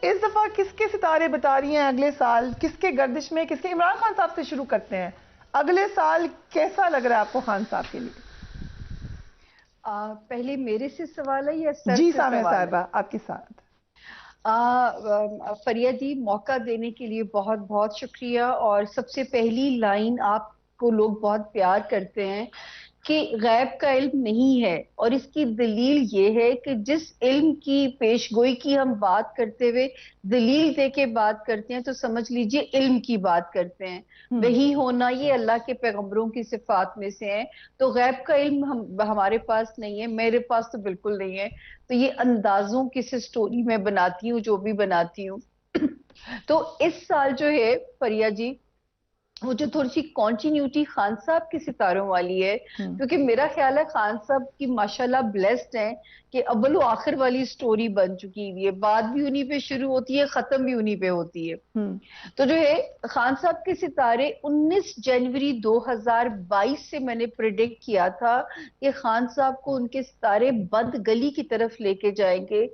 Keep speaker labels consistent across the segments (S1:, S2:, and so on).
S1: اس دفعہ کس کے ستارے بتا رہی ہیں اگلے سال کس کے گردش میں، کس کے؟ عمران خان صاحب سے شروع کرتے ہیں، اگلے سال کیسا لگ رہا ہے آپ کو خان صاحب کے لیے؟
S2: پہلے میرے سے سوال ہے یا سر
S1: جی
S2: سے
S1: سامعہ
S2: سوال ہے؟
S1: صاحبہ آپ کے ساتھ۔
S2: فریہ جی، موقع دینے کے لیے بہت بہت شکریہ، اور سب سے پہلی لائن آپ کو لوگ بہت پیار کرتے ہیں کہ غیب کا علم نہیں ہے، اور اس کی دلیل یہ ہے کہ جس علم کی پیش گوئی کی ہم بات کرتے ہوئے دلیل دے کے بات کرتے ہیں تو سمجھ لیجئے علم کی بات کرتے ہیں۔ وہی ہونا یہ اللہ کے پیغمبروں کی صفات میں سے ہیں، تو غیب کا علم ہمارے پاس نہیں ہے، میرے پاس تو بالکل نہیں ہے۔ تو یہ اندازوں کس سٹوری میں بناتی ہوں جو بھی بناتی ہوں۔ تو اس سال جو ہے فریہ جی، وہ جو تھوڑی سی کانٹینیوٹی خان صاحب کے ستاروں والی ہے، کیونکہ میرا خیال ہے خان صاحب کی ماشاءاللہ بلیسڈ ہیں کہ اول و آخر والی سٹوری بن چکی ہوئی ہے، بات بھی انہی پہ شروع ہوتی ہے، ختم بھی انہی پہ ہوتی ہے۔ تو جو ہے خان صاحب کے ستارے 19 جنوری 2022 سے میں نے پریڈکٹ کیا تھا کہ خان صاحب کو ان کے ستارے بد گلی کی طرف لے کے جائیں گے،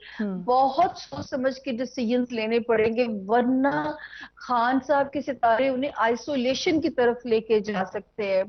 S2: بہت سوچ سمجھ کے ڈیسیژنز لینے پڑیں گے، ورنہ خان صاحب کے ستارے انہیں آئسولیشن کی طرف لے کے جا سکتے ہیں۔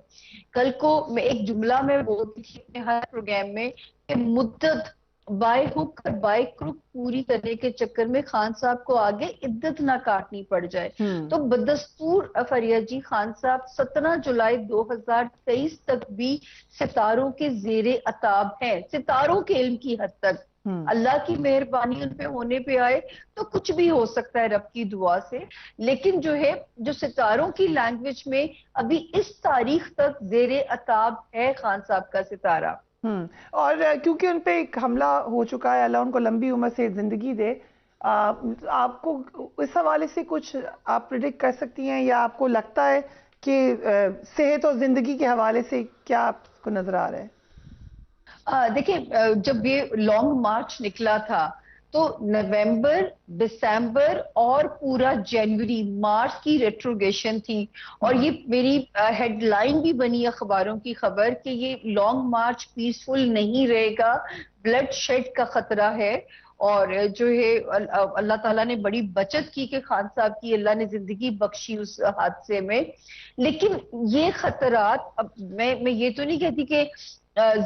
S2: کل کو میں ایک جملہ میں بولتی تھی اپنے ہر پروگرام میں کہ مدت بائی ہک اور بائی کروک پوری کرنے کے چکر میں خان صاحب کو آگے عدت نہ کاٹنی پڑ جائے۔ تو بدستور فریہ جی خان صاحب 17 جولائی 2023 تک بھی ستاروں کے زیر عتاب ہیں، ستاروں کے علم کی حد تک۔ اللہ کی مہربانی ان پہ ہونے پہ آئے تو کچھ بھی ہو سکتا ہے رب کی دعا سے، لیکن جو ہے جو ستاروں کی لینگویج میں ابھی اس تاریخ تک زیر عتاب ہے خان صاحب کا ستارہ۔
S1: اور کیونکہ ان پہ ایک حملہ ہو چکا ہے، اللہ ان کو لمبی عمر سے زندگی دے، آپ کو اس حوالے سے کچھ آپ پریڈکٹ کر سکتی ہیں، یا آپ کو لگتا ہے کہ صحت اور زندگی کے حوالے سے کیا آپ کو نظر آ رہا ہے؟
S2: دیکھیں، جب یہ لانگ مارچ نکلا تھا تو نومبر، دسمبر اور پورا جنوری، مارچ کی ریٹروگیشن تھی، اور یہ میری ہیڈ لائن بھی بنی اخباروں کی خبر کہ یہ لانگ مارچ پیسفل نہیں رہے گا، بلڈ شیڈ کا خطرہ ہے۔ اور جو ہے اللہ تعالیٰ نے بڑی بچت کی کہ خان صاحب کی اللہ نے زندگی بخشی اس حادثے میں، لیکن یہ خطرات، اب میں یہ تو نہیں کہتی کہ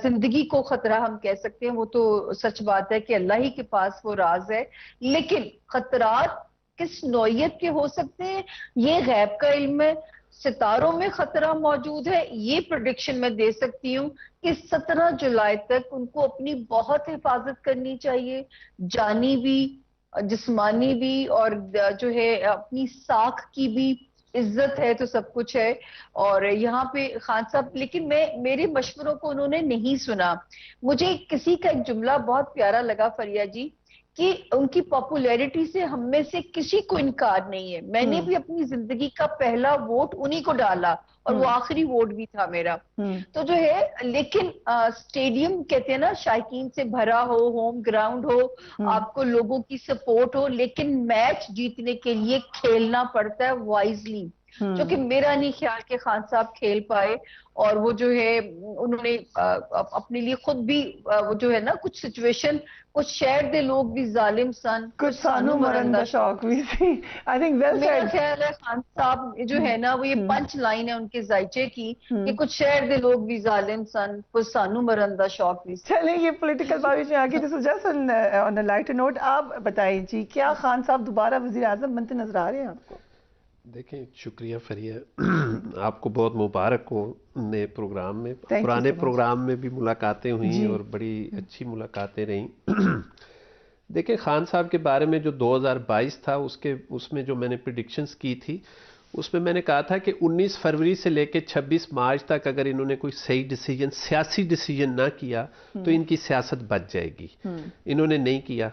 S2: زندگی کو خطرہ ہم کہہ سکتے ہیں، وہ تو سچ بات ہے کہ اللہ ہی کے پاس وہ راز ہے، لیکن خطرات کس نوعیت کے ہو سکتے ہیں یہ غیب کا علم ہے۔ ستاروں میں خطرہ موجود ہے یہ پریڈکشن میں دے سکتی ہوں کہ 17 جولائی تک ان کو اپنی بہت حفاظت کرنی چاہیے، جانی بھی، جسمانی بھی، اور جو ہے اپنی ساکھ کی بھی۔ عزت ہے تو سب کچھ ہے۔ اور یہاں پہ خان صاحب، لیکن میرے مشوروں کو انہوں نے نہیں سنا۔ مجھے کسی کا ایک جملہ بہت پیارا لگا فریہ جی کہ ان کی پاپولیرٹی سے ہم میں سے کسی کو انکار نہیں ہے، میں نے بھی اپنی زندگی کا پہلا ووٹ انہی کو ڈالا اور وہ آخری ووٹ بھی تھا میرا۔ تو جو ہے لیکن سٹیڈیم کہتے ہیں نا شائقین سے بھرا ہو، ہوم گراؤنڈ ہو، آپ کو لوگوں کی سپورٹ ہو، لیکن میچ جیتنے کے لیے کھیلنا پڑتا ہے وائزلی، جو کہ میرا نہیں خیال کہ خان صاحب کھیل پائے۔ اور وہ جو ہے انہوں نے اپنے لیے خود بھی وہ جو ہے نا کچھ سچویشن، کچھ شہر دے لوگ بھی ظالم سن،
S1: کچھ سانو مرندہ شوق بھی سی۔ آئی تھنک ویل
S2: میرا
S1: سیڈ۔
S2: خیال ہے خان صاحب جو ہے نا وہ یہ پنچ لائن ہے ان کے زائچے کی کہ کچھ شہر دے لوگ بھی ظالم سن، کچھ سانو مرندہ شوق بھی سی۔
S1: چلیں یہ پولیٹیکل بات میں آگے، جس just on a lighter note, آپ بتائیں جی کیا خان صاحب دوبارہ وزیر اعظم بنتے نظر آ رہے ہیں آپ کو؟
S3: دیکھیں، شکریہ فریہ، آپ کو بہت مبارک ہو نئے پروگرام میں۔ پرانے پروگرام میں بھی ملاقاتیں ہوئیں اور بڑی اچھی ملاقاتیں رہیں۔ دیکھیں خان صاحب کے بارے میں جو 2022 تھا اس میں جو میں نے پریڈکشنز کی تھی، اس میں نے کہا تھا کہ 19 فروری سے لے کے 26 مارچ تک اگر انہوں نے کوئی صحیح ڈیسیجن، سیاسی ڈیسیجن نہ کیا تو ان کی سیاست بچ جائے گی۔ انہوں نے نہیں کیا۔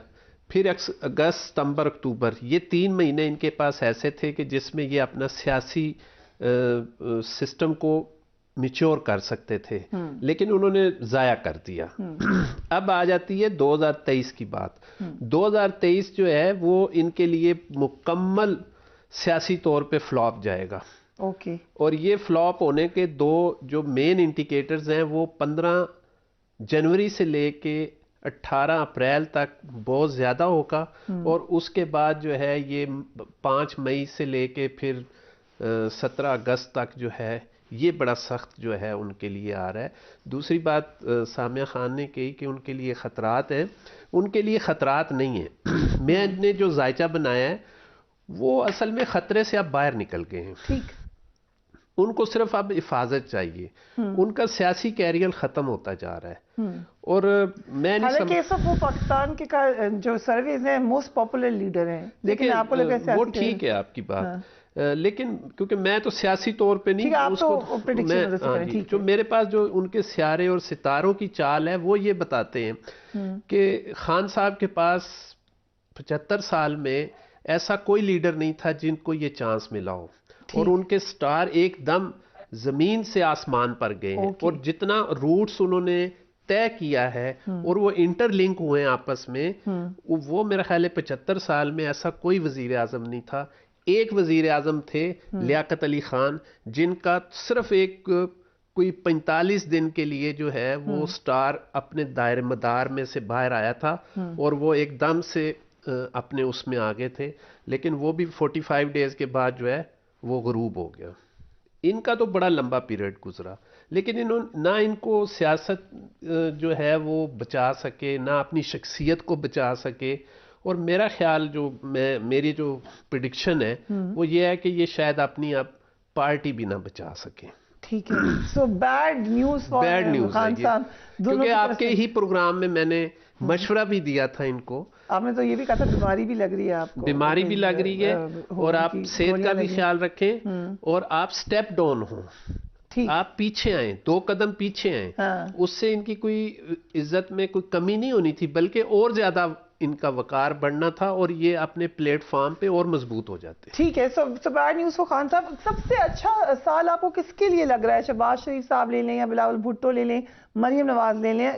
S3: پھر اگست، ستمبر، اکتوبر، یہ 3 مہینے ان کے پاس ایسے تھے کہ جس میں یہ اپنا سیاسی سسٹم کو میچور کر سکتے تھے، لیکن انہوں نے ضائع کر دیا۔ اب آ جاتی ہے 2023 کی بات۔ 2023 جو ہے وہ ان کے لیے مکمل سیاسی طور پہ فلاپ جائے گا۔ اور یہ فلاپ ہونے کے دو جو مین انڈیکیٹرز ہیں وہ 15 جنوری سے لے کے 18 اپریل تک بہت زیادہ ہوگا، اور اس کے بعد جو ہے یہ 5 مئی سے لے کے پھر 17 اگست تک جو ہے یہ بڑا سخت جو ہے ان کے لیے آ رہا ہے۔ دوسری بات سامیہ خان نے کہی کہ ان کے لیے خطرات ہیں، ان کے لیے خطرات نہیں ہیں۔ میں نے جو ذائچہ بنایا ہے وہ اصل میں خطرے سے اب باہر نکل گئے ہیں،
S1: ٹھیک،
S3: ان کو صرف اب حفاظت چاہیے، ان کا سیاسی کیریئر ختم ہوتا جا رہا ہے۔ اور میں نہیں
S1: حالانکہ اس وقت وہ پاکستان کے جو سرویز ہیں موسٹ پاپولر لیڈر ہیں، لیکن آپ کو لگا
S3: وہ ٹھیک ہے آپ کی بات، لیکن کیونکہ میں تو سیاسی طور پہ نہیں، جو میرے پاس جو ان کے سیارے اور ستاروں کی چال ہے وہ یہ بتاتے ہیں کہ خان صاحب کے پاس 75 سال میں ایسا کوئی لیڈر نہیں تھا جن کو یہ چانس ملا ہو، اور ان کے سٹار ایک دم زمین سے آسمان پر گئے ہیں، اور جتنا روٹس انہوں نے طے کیا ہے اور وہ انٹر لنک ہوئے ہیں آپس میں، وہ میرا خیال ہے 75 سال میں ایسا کوئی وزیر اعظم نہیں تھا۔ ایک وزیر اعظم تھے لیاقت علی خان، جن کا صرف ایک کوئی 45 دن کے لیے جو ہے وہ سٹار اپنے دائرے مدار میں سے باہر آیا تھا، اور وہ ایک دم سے اپنے اس میں آگے تھے، لیکن وہ بھی 45 ڈیز کے بعد جو ہے وہ غروب ہو گیا۔ ان کا تو بڑا لمبا پیریڈ گزرا، لیکن نہ ان کو سیاست جو ہے وہ بچا سکے، نہ اپنی شخصیت کو بچا سکے، اور میرا خیال جو میری جو پریڈکشن ہے وہ یہ ہے کہ یہ شاید اپنی اب پارٹی بھی نہ بچا سکے۔
S1: ٹھیک ہے، so bad news
S3: bad news Khan صاحب، کیونکہ آپ کے ہی پروگرام میں میں نے مشورہ بھی دیا تھا ان کو،
S1: آپ نے تو یہ بھی کہا تھا بیماری بھی لگ رہی ہے آپ کو،
S3: بیماری بھی لگ رہی ہے، اور آپ صحت کا بھی خیال رکھیں، اور آپ سٹیپ ڈاؤن ہوں، آپ پیچھے آئیں، 2 قدم پیچھے آئیں، اس سے ان کی کوئی عزت میں کوئی کمی نہیں ہونی تھی، بلکہ اور زیادہ ان کا وقار بڑھنا تھا، اور یہ اپنے پلیٹ فارم پہ اور مضبوط ہو جاتے۔
S1: ٹھیک ہے، سو بیڈ نیوز کو خان صاحب، سب سے اچھا سال آپ کو کس کے لیے لگ رہا ہے؟ شہباز شریف صاحب لے لیں یا بلاول بھٹو لے لیں، مریم نواز لے لیں،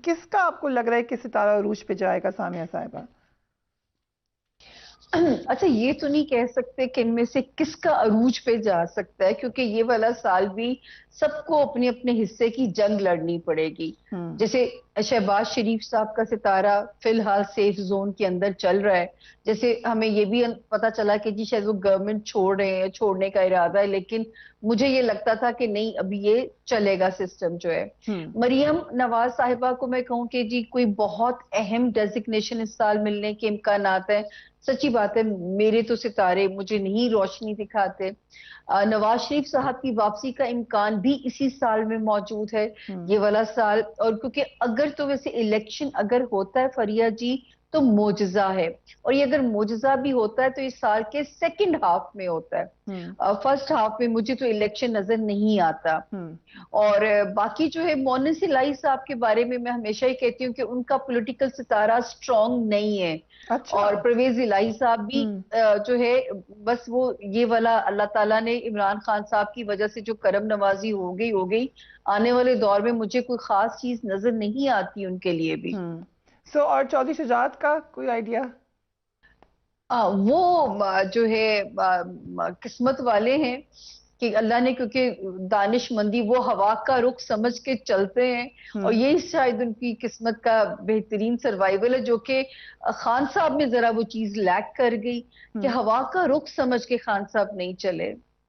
S1: کس کا آپ کو لگ رہا ہے کہ ستارہ عروج پہ جائے گا سامیہ صاحبہ؟
S2: اچھا، یہ تو نہیں کہہ سکتے کہ ان میں سے کس کا عروج پہ جا سکتا ہے، کیونکہ یہ والا سال بھی سب کو اپنے اپنے حصے کی جنگ لڑنی پڑے گی۔ جیسے شہباز شریف صاحب کا ستارہ فی الحال سیف زون کے اندر چل رہا ہے، جیسے ہمیں یہ بھی پتا چلا کہ جی شاید وہ گورنمنٹ چھوڑ رہے ہیں، چھوڑنے کا ارادہ ہے، لیکن مجھے یہ لگتا تھا کہ نہیں، ابھی یہ چلے گا سسٹم جو ہے۔ مریم نواز صاحبہ کو میں کہوں کہ جی کوئی بہت اہم ڈیزگنیشن اس سال ملنے کے امکانات ہیں، سچی بات ہے میرے تو ستارے مجھے نہیں روشنی دکھاتے۔ نواز شریف صاحب کی واپسی کا امکان بھی اسی سال میں موجود ہے، یہ والا سال، اور کیونکہ اگر تو ویسے الیکشن اگر ہوتا ہے فریہ جی تو معجزہ ہے، اور یہ اگر معجزہ بھی ہوتا ہے تو اس سال کے سیکنڈ ہاف میں ہوتا ہے، فرسٹ ہاف میں مجھے تو الیکشن نظر نہیں آتا۔ اور باقی جو ہے مونس الہی صاحب کے بارے میں ہمیشہ ہی کہتی ہوں کہ ان کا پولیٹیکل ستارہ سٹرونگ نہیں ہے، اور پرویز الہی صاحب بھی جو ہے بس وہ یہ والا اللہ تعالیٰ نے عمران خان صاحب کی وجہ سے جو کرم نوازی ہو گئی، آنے والے دور میں مجھے کوئی خاص چیز نظر نہیں آتی ان کے لیے بھی۔
S1: اور چودھری شجاعت کا کوئی آئیڈیا؟
S2: وہ جو ہے قسمت والے ہیں کہ اللہ نے، کیونکہ دانش مندی، وہ ہوا کا رخ سمجھ کے چلتے ہیں، اور یہی شاید ان کی قسمت کا بہترین سروائیول ہے، جو کہ خان صاحب میں ذرا وہ چیز لیک کر گئی کہ ہوا کا رخ سمجھ کے خان صاحب نہیں چلے۔